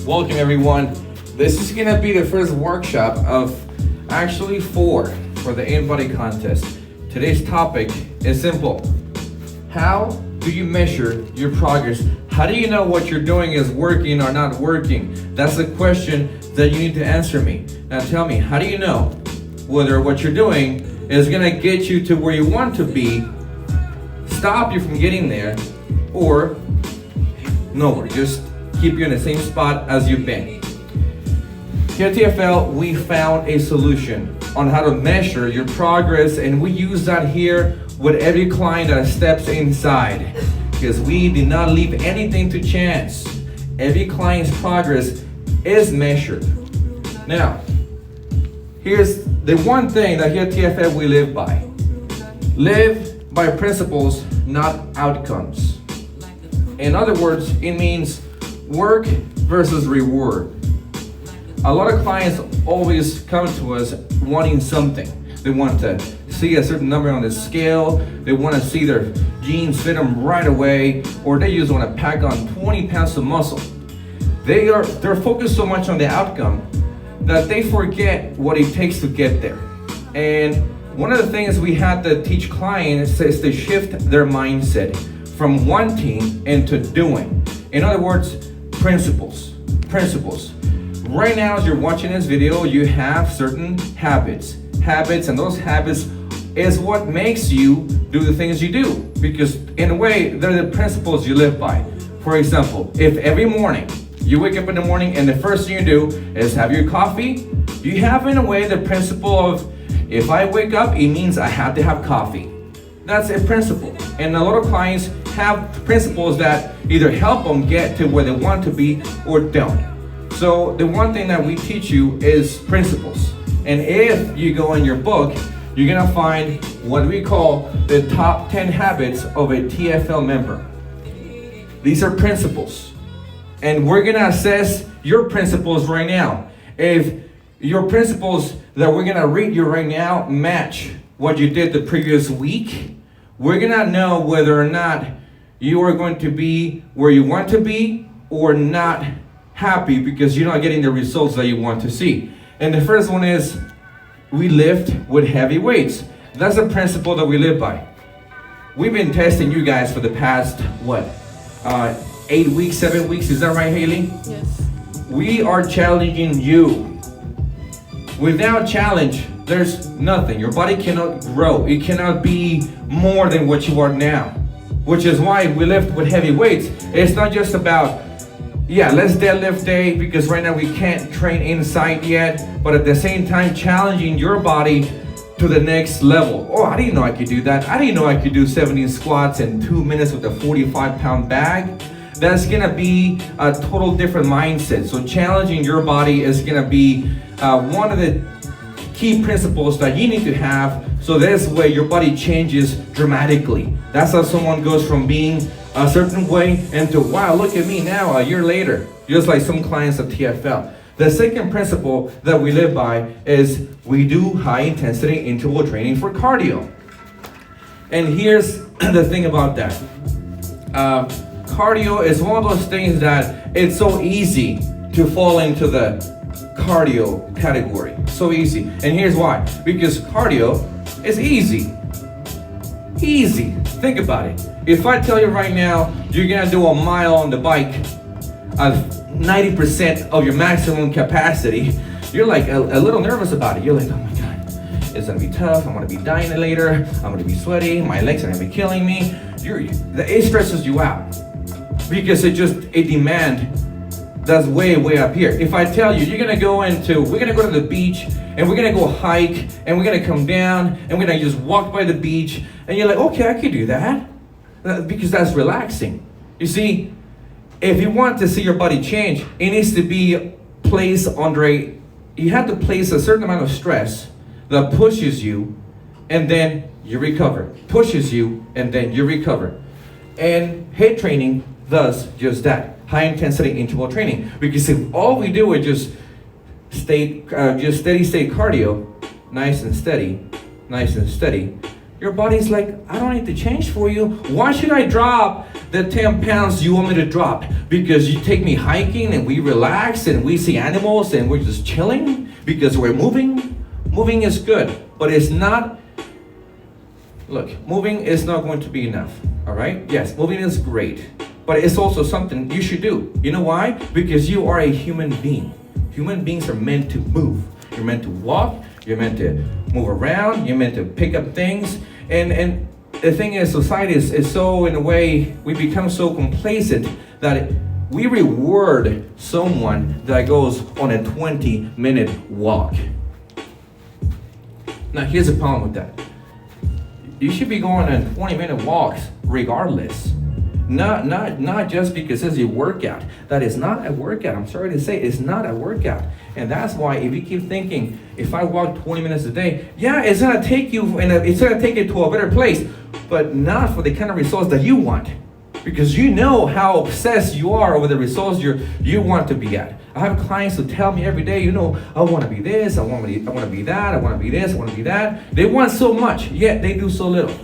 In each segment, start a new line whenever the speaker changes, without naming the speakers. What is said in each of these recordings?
Welcome everyone. This is gonna be the first workshop of actually 4 for the InBody contest. Today's topic is simple. How do you measure your progress? How do you know what you're doing is working or not working? That's the question that you need to answer me. Now tell me, how do you know whether what you're doing is gonna get you to where you want to be, stop you from getting there, or nowhere, just keep you in the same spot as you've been? Here at TFL, we found a solution on how to measure your progress, and we use that here with every client that steps inside, because we did not leave anything to chance. Every client's progress is measured. Now, here's the one thing that here at TFL we live by. Live by principles, not outcomes. In other words, it means work versus reward. A lot of clients always come to us wanting something. They want to see a certain number on the scale. They want to see their jeans fit them right away, or they just want to pack on 20 pounds of muscle. They're focused so much on the outcome that they forget what it takes to get there. And one of the things we had to teach clients is to shift their mindset from wanting into doing. In other words, principles. Right now, as you're watching this video, you have certain habits, and those habits is what makes you do the things you do, because in a way, they're the principles you live by. For example, if every morning you wake up in the morning and the first thing you do is have your coffee, you have in a way the principle of, if I wake up, it means I have to have coffee. That's a principle. And a lot of clients have principles that either help them get to where they want to be or don't. So the one thing that we teach you is principles. And if you go in your book, you're gonna find what we call the top 10 habits of a TFL member. These are principles. And we're gonna assess your principles right now. If your principles that we're gonna read you right now match what you did the previous week, we're gonna know whether or not you are going to be where you want to be or not happy because you're not getting the results that you want to see. And the first one is, we lift with heavy weights. That's a principle that we live by. We've been testing you guys for the past, 8 weeks, 7 weeks, is that right, Haley?
Yes.
We are challenging you. Without challenge, there's nothing. Your body cannot grow. It cannot be more than what you are now, which is why we lift with heavy weights. It's not just about, let's deadlift day, because right now we can't train inside yet, but at the same time challenging your body to the next level. Oh, I didn't know I could do that. I didn't know I could do 70 squats in 2 minutes with a 45-pound bag. That's gonna be a total different mindset. So challenging your body is gonna be one of the key principles that you need to have, so this way your body changes dramatically. That's how someone goes from being a certain way into, wow, look at me now a year later, just like some clients of TFL. The second principle that we live by is we do high intensity interval training for cardio. And here's the thing about that. Cardio is one of those things that it's so easy to fall into the cardio category. So easy. And here's why. Because cardio is easy. Easy. Think about it. If I tell you right now, you're gonna do a mile on the bike at 90% of your maximum capacity, you're like a little nervous about it. You're like, oh my God, it's gonna be tough. I'm gonna be dying later. I'm gonna be sweaty. My legs are gonna be killing me. It stresses you out because it's just a demand that's way up here. If I tell you, we're gonna go to the beach and we're gonna go hike and we're gonna come down and we're gonna just walk by the beach, and you're like, okay, I could do that. Because that's relaxing. You see, if you want to see your body change, it needs to be placed under you have to place a certain amount of stress that pushes you and then you recover. Pushes you and then you recover. And HIIT training does just that. High intensity interval training. Because if all we do is just steady state cardio, nice and steady, Your body's like, I don't need to change for you. Why should I drop the 10 pounds you want me to drop? Because you take me hiking and we relax and we see animals and we're just chilling because we're moving. Moving is good, but it's not, look, moving is not going to be enough, all right? Yes, moving is great, but it's also something you should do. You know why? Because you are a human being. Human beings are meant to move. You're meant to walk, you're meant to move around, you're meant to pick up things. And the thing is, society is so, in a way, we become so complacent that we reward someone that goes on a 20-minute walk. Now, here's the problem with that. You should be going on 20-minute walks regardless. Not just because it's a workout. That is not a workout. I'm sorry to say, it's not a workout. And that's why if you keep thinking, if I walk 20 minutes a day, yeah, it's gonna take you it's gonna take you to a better place, but not for the kind of results that you want. Because you know how obsessed you are over the results you want to be at. I have clients who tell me every day, you know, I want to be this, I want to be that, I want to be this, I want to be that. They want so much, yet they do so little.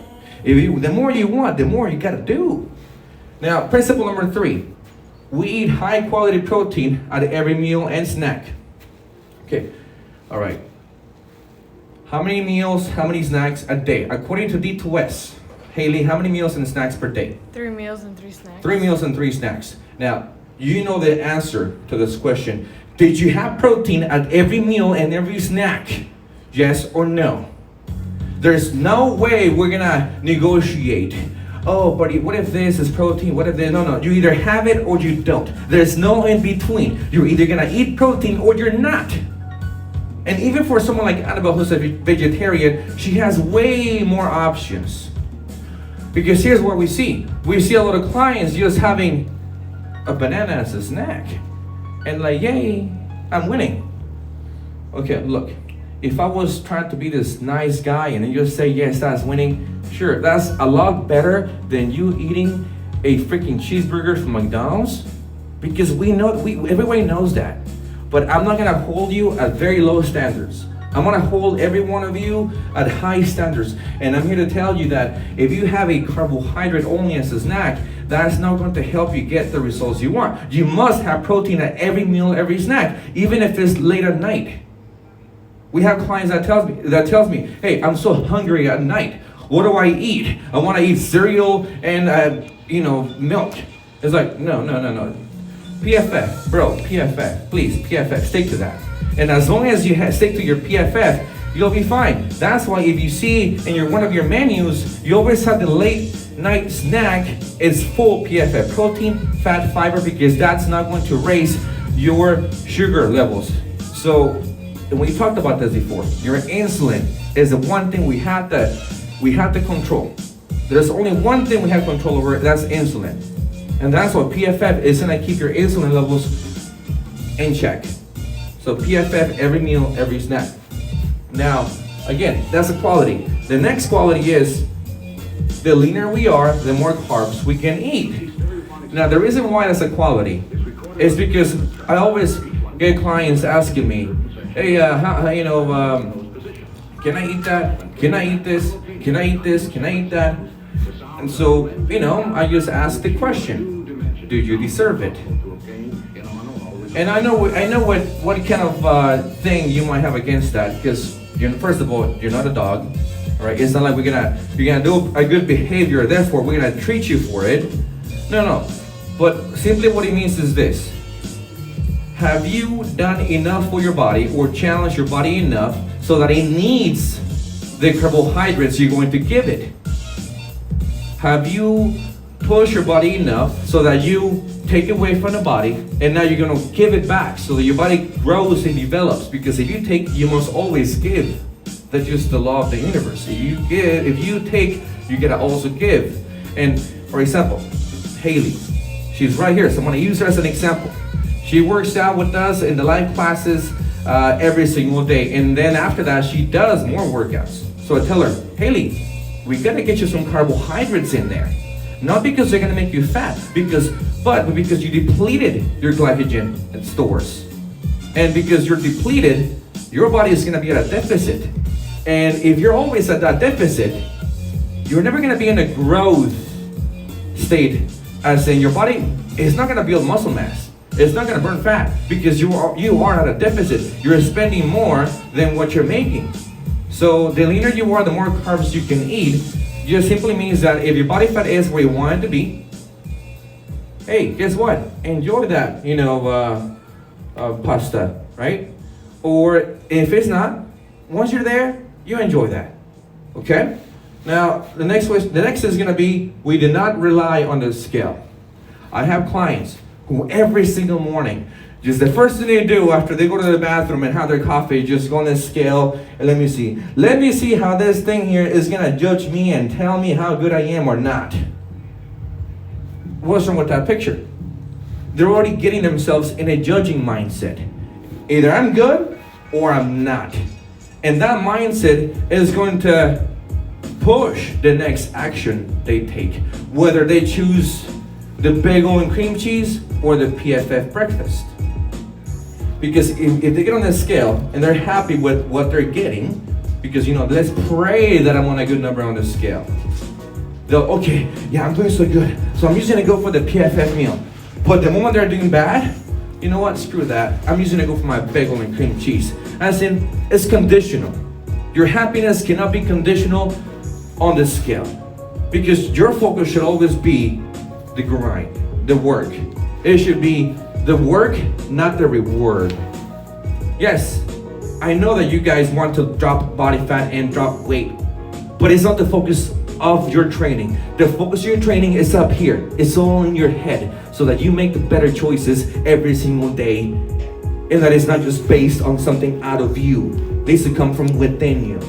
The more you want, the more you got to do. Now, principle number 3, we eat high quality protein at every meal and snack. Okay, all right. How many meals, how many snacks a day? According to D2S, Haley, how many meals and snacks per day?
3 meals and 3 snacks.
3 meals and 3 snacks. Now, you know the answer to this question. Did you have protein at every meal and every snack? Yes or no? There's no way we're gonna negotiate. Oh, but what if this is protein? What if this? No. You either have it or you don't. There's no in between. You're either gonna eat protein or you're not. And even for someone like Annabelle who's a vegetarian, she has way more options. Because here's what we see. We see a lot of clients just having a banana as a snack. And like, yay, I'm winning. Okay, look. If I was trying to be this nice guy and then just say, yes, that's winning, sure, that's a lot better than you eating a freaking cheeseburger from McDonald's. Because everybody knows that. But I'm not gonna hold you at very low standards. I'm gonna hold every one of you at high standards. And I'm here to tell you that if you have a carbohydrate only as a snack, that's not going to help you get the results you want. You must have protein at every meal, every snack, even if it's late at night. We have clients that tells me, hey, I'm so hungry at night. What do I eat? I want to eat cereal and milk. It's like, no. PFF, bro, PFF, please, PFF, stick to that. And as long as you stick to your PFF, you'll be fine. That's why if you see in one of your menus, you always have the late night snack is full PFF, protein, fat, fiber, because that's not going to raise your sugar levels. So, and we talked about this before, your insulin is the one thing we have to control. There's only one thing we have control over, that's insulin. And that's what PFF is gonna keep your insulin levels in check. So PFF every meal, every snack. Now, again, that's the quality. The next quality is the leaner we are, the more carbs we can eat. Now, the reason why that's a quality is because I always get clients asking me, hey, can I eat that? Can I eat this? Can I eat this? Can I eat that? And so, I just ask the question, do you deserve it? And I know what kind of thing you might have against that, because first of all, you're not a dog, all right? It's not like you're gonna do a good behavior, therefore we're gonna treat you for it. No. But simply what it means is this: have you done enough for your body or challenged your body enough so that it needs the carbohydrates you're going to give it? Have you pushed your body enough so that you take away from the body and now you're going to give it back so that your body grows and develops? Because if you take, you must always give. That's just the law of the universe. If you take, you gotta also give. And for example, Haley, she's right here, so I'm gonna use her as an example. She works out with us in the live classes every single day, and then after that she does more workouts. So I tell her, Haley, we gotta get you some carbohydrates in there. Not because they're gonna make you fat, but because you depleted your glycogen stores. And because you're depleted, your body is gonna be at a deficit. And if you're always at that deficit, you're never gonna be in a growth state, as in your body is not gonna build muscle mass. It's not gonna burn fat because you are at a deficit. You're spending more than what you're making. So the leaner you are, the more carbs you can eat. Just simply means that if your body fat is where you want it to be, hey, guess what? Enjoy that, pasta, right? Or if it's not, once you're there, you enjoy that. Okay? Now, the next is gonna be, we do not rely on the scale. I have clients who every single morning, just the first thing they do after they go to the bathroom and have their coffee, just go on the scale and let me see how this thing here is gonna judge me and tell me how good I am or not. What's wrong with that picture? They're already getting themselves in a judging mindset. Either I'm good or I'm not. And that mindset is going to push the next action they take, whether they choose the bagel and cream cheese or the PFF breakfast. Because if they get on the scale and they're happy with what they're getting, because let's pray that I'm on a good number on the scale. They'll, okay, yeah, I'm doing so good, so I'm usually gonna go for the PFF meal. But the moment they're doing bad, you know what, screw that. I'm usually gonna go for my bagel and cream cheese. As in, it's conditional. Your happiness cannot be conditional on the scale. Because your focus should always be the grind, the work. It should be the work, not the reward. Yes, I know that you guys want to drop body fat and drop weight, but it's not the focus of your training. The focus of your training is up here. It's all in your head so that you make the better choices every single day, and that it's not just based on something out of you. It needs to come from within you.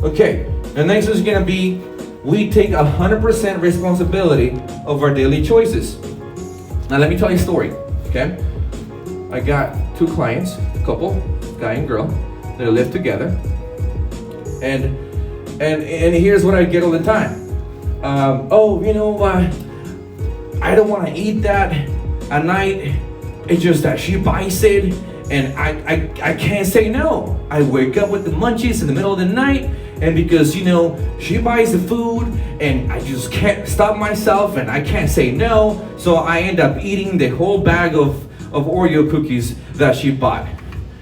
Okay, the next is gonna be, we take 100% responsibility of our daily choices. Now let me tell you a story, okay? I got two clients, a couple, guy and girl, they live together, and here's what I get all the time. I don't want to eat that at night. It's just that she buys it, and I can't say no. I wake up with the munchies in the middle of the night, and because she buys the food, and I just can't stop myself, and I can't say no, so I end up eating the whole bag of Oreo cookies that she bought.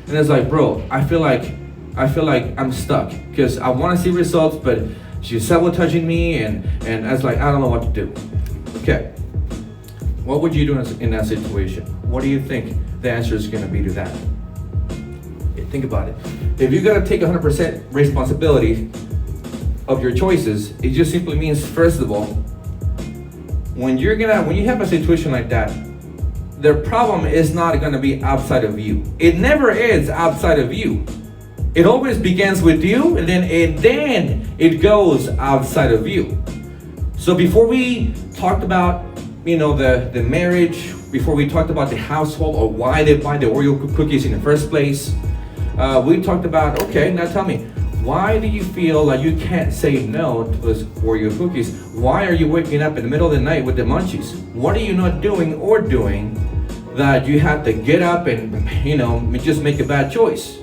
And it's like, bro, I feel like I'm stuck because I want to see results, but she's sabotaging me, and I was like, I don't know what to do. Okay, what would you do in that situation? What do you think the answer is going to be to that? Think about it. If you're going to take 100% responsibility of your choices, it just simply means, first of all, when you have a situation like that, the problem is not going to be outside of you. It never is outside of you. It always begins with you, and then it goes outside of you. So before we talked about the marriage, before we talked about the household or why they buy the Oreo cookies in the first place, we talked about, okay, now tell me, why do you feel like you can't say no to those Oreo cookies? Why are you waking up in the middle of the night with the munchies? What are you not doing that you have to get up and just make a bad choice?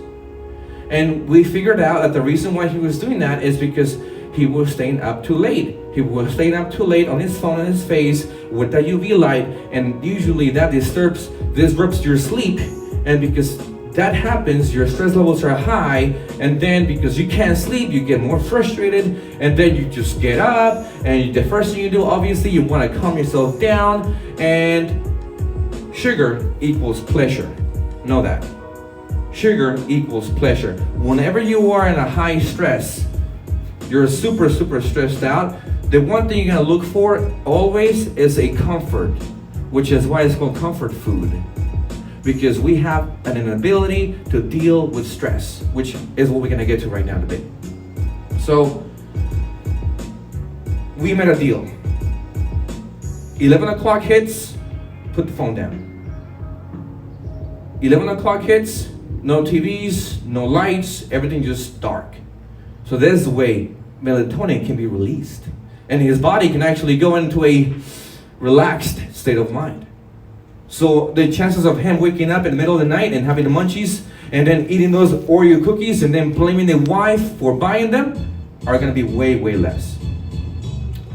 And we figured out that the reason why he was doing that is because he was staying up too late. He was staying up too late on his phone, on his face, with that UV light, and usually that disrupts your sleep. And because that happens, your stress levels are high, and then because you can't sleep, you get more frustrated, and then you just get up, and the first thing you do, obviously, you want to calm yourself down, and sugar equals pleasure. Know that. Sugar equals pleasure. Whenever you are in a high stress, you're super stressed out, the one thing you're going to look for always is a comfort, which is why it's called comfort food. Because we have an inability to deal with stress, which is what we're going to get to right now in a bit. So, we made a deal. 11 o'clock hits, put the phone down. 11 o'clock hits, no TVs, no lights, everything just dark. So there's the way melatonin can be released. And his body can actually go into a relaxed state of mind. So the chances of him waking up in the middle of the night and having the munchies and then eating those Oreo cookies and then blaming the wife for buying them are going to be way less.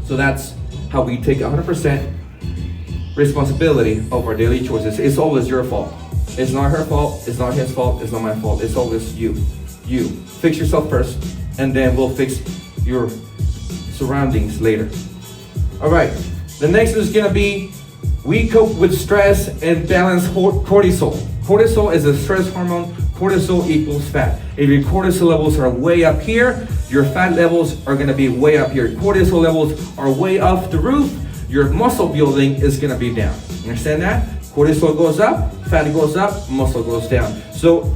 So that's how we take 100% responsibility of our daily choices. It's always your fault. It's not her fault, it's not his fault, it's not my fault. It's always you. You. Fix yourself first, and then we'll fix your surroundings later. All right, the next is gonna be, we cope with stress and balance cortisol. Cortisol is a stress hormone. Cortisol equals fat. If your cortisol levels are way up here, your fat levels are gonna be way up here. Cortisol levels are way off the roof, your muscle building is gonna be down. Understand that? Cortisol goes up, fat goes up, muscle goes down. So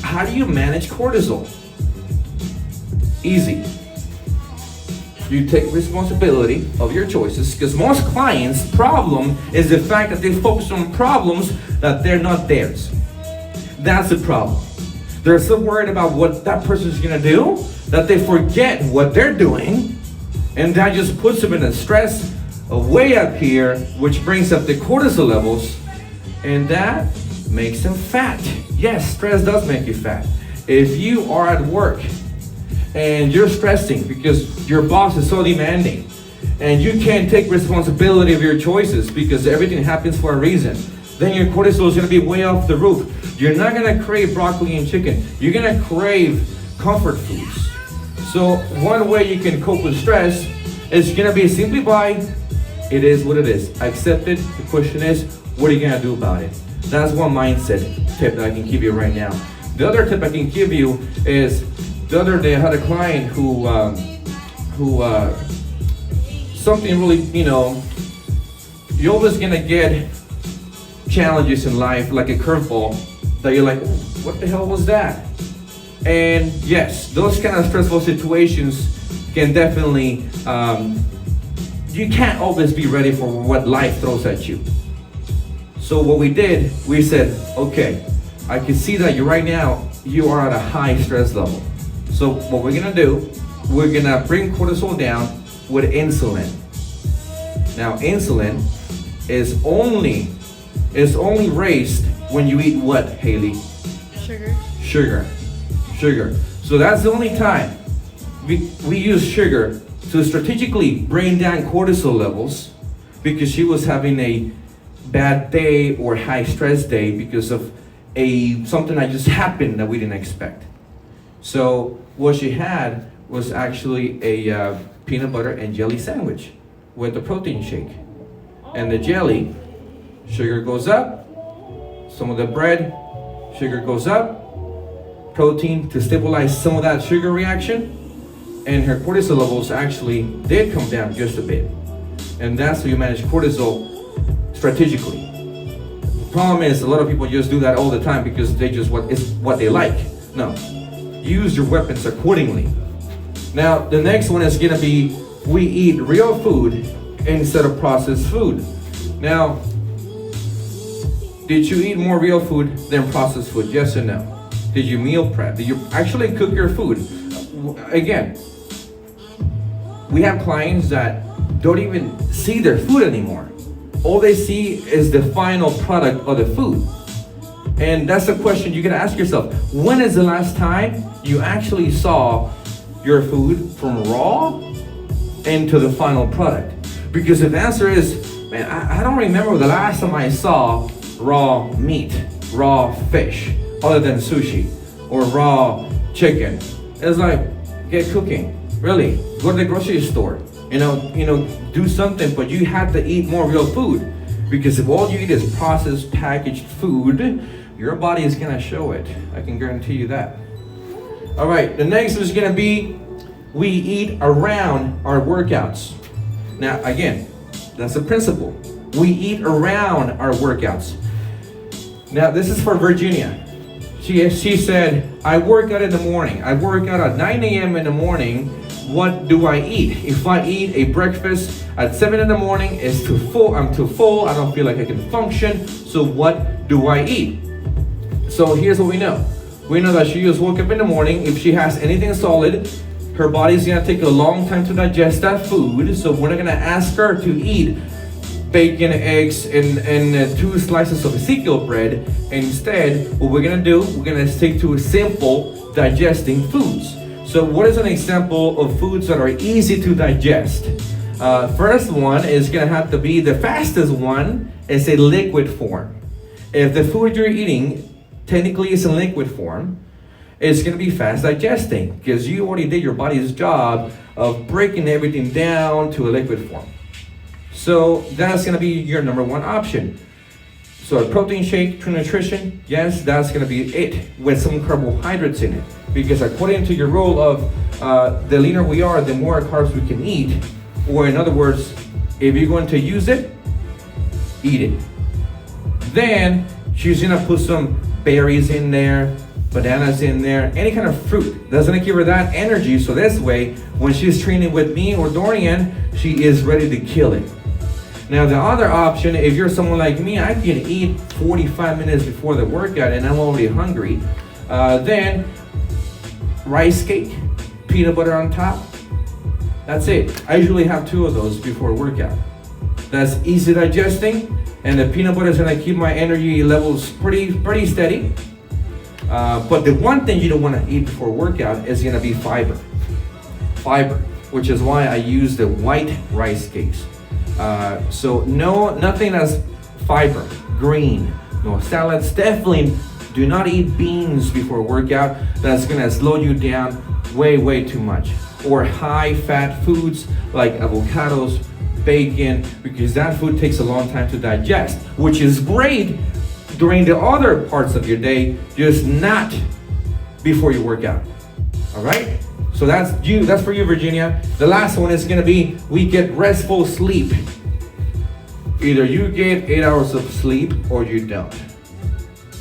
how do you manage cortisol? Easy. You take responsibility of your choices, because most clients' problem is the fact that they focus on problems that they're not theirs. That's the problem. They're so worried about what that person's gonna do that they forget what they're doing, and that just puts them in a stress of way up here, which brings up the cortisol levels, and that makes them fat. Yes, stress does make you fat. If you are at work and you're stressing because your boss is so demanding, and you can't take responsibility of your choices because everything happens for a reason, then your cortisol is gonna be way off the roof. You're not gonna crave broccoli and chicken. You're gonna crave comfort foods. So one way you can cope with stress is gonna be simply by, it is what it is. Accept it. The question is, what are you gonna do about it? That's one mindset tip that I can give you right now. The other tip I can give you is, the other day I had a client who something really, you're always gonna get challenges in life, like a curveball, that you're like, what the hell was that? And yes, those kind of stressful situations can definitely, you can't always be ready for what life throws at you. So what we did, we said, okay, I can see that right now you are at a high stress level. So what we're gonna do, we're gonna bring cortisol down with insulin. Now insulin is only raised when you eat what, Haley? Sugar. So that's the only time we use sugar to strategically bring down cortisol levels, because she was having a bad day or high stress day because of something that just happened that we didn't expect. So what she had was actually a peanut butter and jelly sandwich with a protein shake. And the jelly, sugar goes up, some of the bread, sugar goes up, protein to stabilize some of that sugar reaction, and her cortisol levels actually did come down just a bit. And that's how you manage cortisol strategically. The problem is, a lot of people just do that all the time because it's what they like. No, use your weapons accordingly. Now, the next one is gonna be, we eat real food instead of processed food. Now, did you eat more real food than processed food? Yes or no? Did you meal prep? Did you actually cook your food? Again, we have clients that don't even see their food anymore. All they see is the final product of the food. And that's the question you gotta ask yourself. When is the last time you actually saw your food from raw into the final product? Because if the answer is, man, I don't remember the last time I saw raw meat, raw fish, other than sushi, or raw chicken. It's like, get cooking. Really, go to the grocery store. Do something, but you have to eat more real food. Because if all you eat is processed, packaged food, your body is gonna show it. I can guarantee you that. All right, the next is gonna be, we eat around our workouts. Now, again, that's a principle. We eat around our workouts. Now, this is for Virginia. She said, I work out in the morning. I work out at 9 a.m. in the morning. What do I eat? If I eat a breakfast at 7 in the morning, it's too full. I'm too full. I don't feel like I can function. So what do I eat? So here's what we know. We know that she just woke up in the morning. If she has anything solid, her body's gonna take a long time to digest that food. So we're not gonna ask her to eat bacon, eggs, and 2 slices of Ezekiel bread. Instead, what we're gonna do, we're gonna stick to simple digesting foods. So what is an example of foods that are easy to digest? First one is gonna have to be the fastest one. Is a liquid form. If the food you're eating technically is in liquid form, it's gonna be fast digesting because you already did your body's job of breaking everything down to a liquid form. So that's gonna be your number one option. So a protein shake, True Nutrition, yes, that's gonna be it with some carbohydrates in it. Because according to your rule of the leaner we are, the more carbs we can eat. Or in other words, if you're going to use it, eat it. Then she's gonna put some berries in there, bananas in there, any kind of fruit that's gonna give her that energy. So this way, when she's training with me or Dorian, she is ready to kill it. Now the other option, if you're someone like me, I can eat 45 minutes before the workout and I'm already hungry. Then rice cake, peanut butter on top. That's it. I usually have 2 of those before a workout. That's easy digesting, and the peanut butter is gonna keep my energy levels pretty steady. But the one thing you don't wanna eat before a workout is gonna be fiber. Fiber, which is why I use the white rice cakes. So nothing that's fiber, green, no salads. Definitely do not eat beans before a workout. That's gonna slow you down way too much. Or high fat foods like avocados, bacon, because that food takes a long time to digest, which is great during the other parts of your day, just not before you work out. All right? So that's for you, Virginia. The last one is gonna be, we get restful sleep. Either you get 8 hours of sleep or you don't.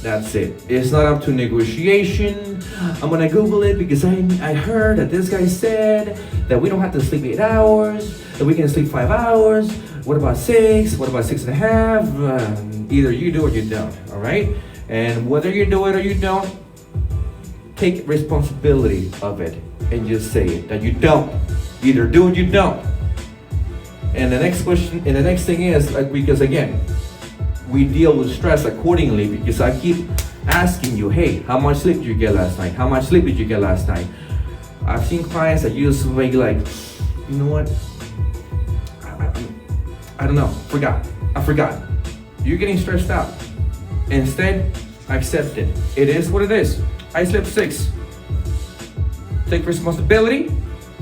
That's it. It's not up to negotiation. I'm gonna Google it because I heard that this guy said that we don't have to sleep 8 hours, that we can sleep 5 hours. What about 6? What about 6.5? Either you do or you don't, all right? And whether you do it or you don't, take responsibility of it and just say it, that you don't. Either do or you don't. And the next question, and the next thing is, because again, we deal with stress accordingly, because I keep asking you, hey, how much sleep did you get last night? How much sleep did you get last night? I've seen clients that use like, you know what? I don't know, I forgot. You're getting stressed out. Instead, accept it. It is what it is. I slept 6. Take responsibility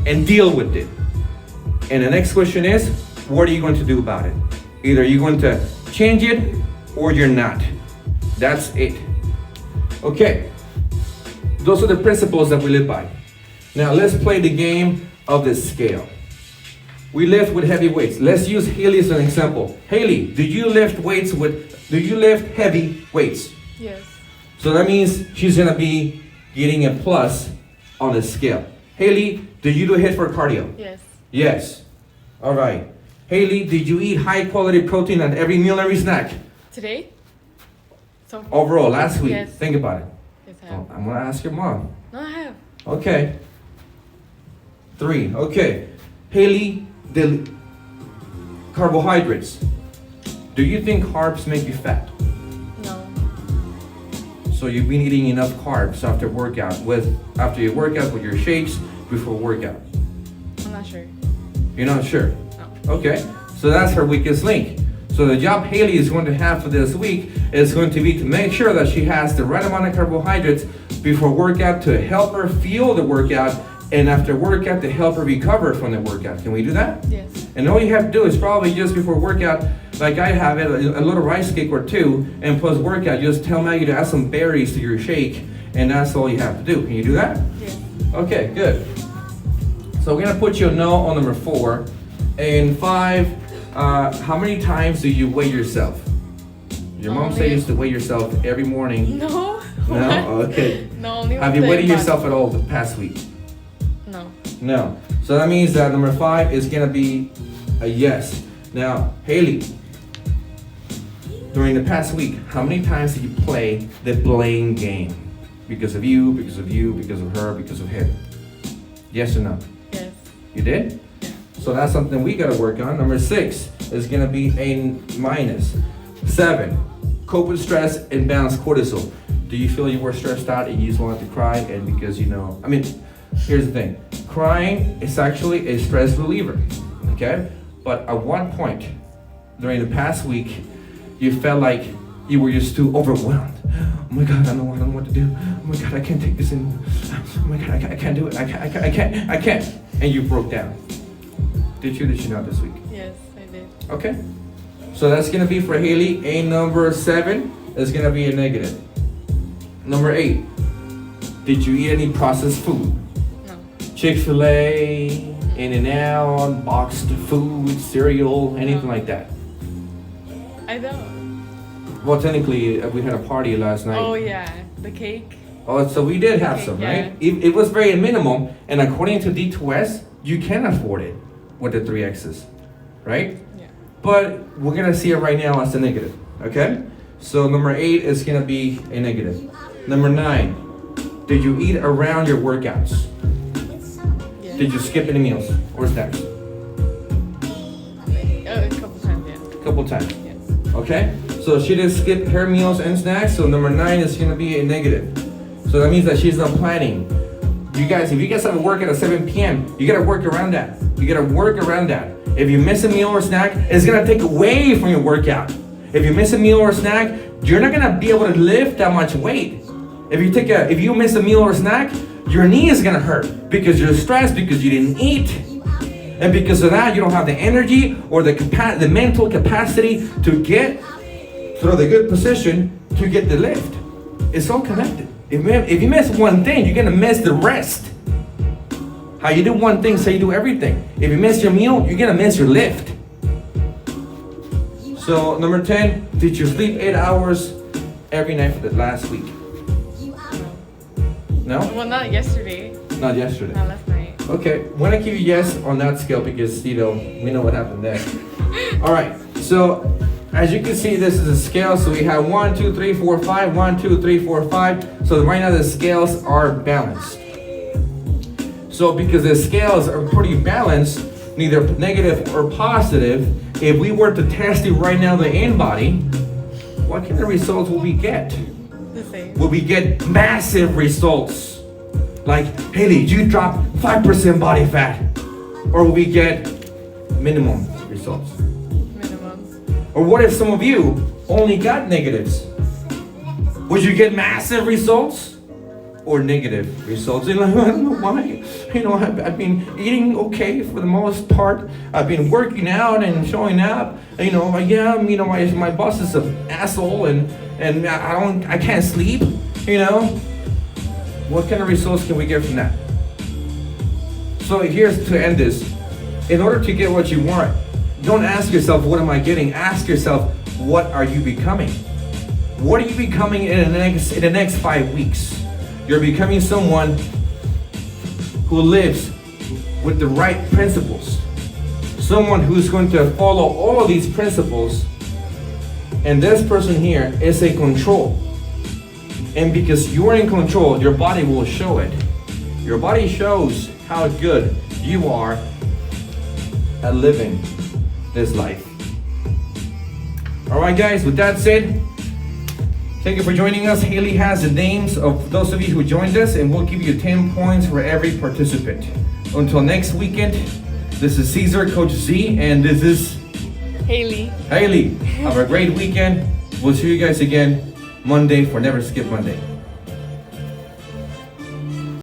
and deal with it. And the next question is, what are you going to do about it? Either you're going to change it or you're not. That's it. Okay. Those are the principles that we live by. Now let's play the game of the scale. We lift with heavy weights. Let's use Haley as an example. Haley, do you lift heavy weights?
Yes.
So that means she's gonna be getting a plus on the scale. Haley, did you do a HIIT for cardio?
Yes.
Yes. All right. Haley, did you eat high quality protein at every meal, every snack?
Today? So
Overall, last week.
Yes.
Think about it.
Yes, I
Oh,
have.
I'm gonna ask your mom.
No, I have.
Okay. 3. Okay. Haley, the carbohydrates. Do you think carbs make you fat?
No.
So you've been eating enough carbs after your workout with your shakes before workout.
I'm not sure.
You're not sure?
No.
Okay. So that's her weakest link. So the job Haley is going to have for this week is going to be to make sure that she has the right amount of carbohydrates before workout to help her fuel the workout, and after workout to help her recover from the workout. Can we do that?
Yes.
And all you have to do is probably just before workout, like I have it, a little rice cake or 2, and plus workout, just tell Maggie to add some berries to your shake, and that's all you have to do. Can you do that?
Yes.
Okay, good. So we're gonna put you a no on number 4. And 5, how many times do you weigh yourself? Your mom says you used to weigh yourself every morning.
No.
No? Okay.
No, only
Have you weighed yourself at all the past week?
No.
No. So that means that number 5 is gonna be a yes. Now, Haley, during the past week, how many times did you play the blame game? Because of you, because of you, because of her, because of him? Yes or no?
Yes.
You did? So that's something we gotta work on. Number 6 is gonna be a minus. 7, cope with stress and balance cortisol. Do you feel you were stressed out and you just wanted to cry? And because here's the thing. Crying is actually a stress reliever, okay? but at one point during the past week, you felt like you were just too overwhelmed. Oh my God, I don't know what to do. Oh my God, I can't take this anymore. Oh my God, I can't do it. I can't. And you broke down. Did you not this week?
Yes, I did.
Okay. So that's gonna be for Haley. A number 7 is gonna be a negative. Number 8. Did you eat any processed food?
No.
Chick-fil-A, In-N-Out, boxed food, cereal, anything like that?
I don't.
Well, technically, we had a party last night.
Oh yeah, the cake.
Oh, so we did have
Okay,
some,
yeah.
right? It was very minimum, and according to D2S, you can afford it with the 3 X's, right?
Yeah.
But we're gonna see it right now as a negative, okay? So number 8 is gonna be a negative. Number 9, did you eat around your workouts?
Yeah.
Did you skip any meals or snacks?
A couple times, yeah.
A couple times,
Yes.
okay? So she did skip her meals and snacks, so number 9 is gonna be a negative. So that means that she's not planning. You guys, if you guys have a workout at 7 p.m., you gotta work around that. You gotta work around that. If you miss a meal or snack, it's gonna take away from your workout. If you miss a meal or snack, you're not gonna be able to lift that much weight. If you miss a meal or snack, your knee is gonna hurt because you're stressed because you didn't eat. And because of that, you don't have the energy or the mental capacity to get through the good position to get the lift. It's all connected. If you miss one thing, you're gonna miss the rest. How you do one thing, so you do everything. If you miss your meal, you're gonna miss your lift. So number 10, did you sleep 8 hours every night for the last week?
No.
No?
Well, not yesterday.
Not yesterday.
Not last night.
Okay, when I give you yes on that scale because we know what happened there. All right, so as you can see, this is a scale. So we have 1, 2, 3, 4, 5, 1, 2, 3, 4, 5. So right now the scales are balanced. So because the scales are pretty balanced, neither negative or positive, if we were to test it right now, the in-body, what kind of results will we get?
The same.
Will we get massive results? Like, Haley, you dropped 5% body fat. Or will we get minimum results?
Minimum.
Or what if some of you only got negatives? Would you get massive results or negative results? And like, I don't know why. I've been eating okay for the most part. I've been working out and showing up. My boss is an asshole and I can't sleep. What kind of results can we get from that? So here's to end this. In order to get what you want, don't ask yourself, what am I getting? Ask yourself, what are you becoming? What are you becoming in the next 5 weeks? You're becoming someone who lives with the right principles. Someone who's going to follow all of these principles. And this person here is in control. And because you're in control, your body will show it. Your body shows how good you are at living this life. All right, guys, with that said, thank you for joining us. Haley has the names of those of you who joined us, and we'll give you 10 points for every participant. Until next weekend, this is Caesar, Coach Z, and this is
Haley.
Haley. Have a great weekend. We'll see you guys again Monday for Never Skip Monday.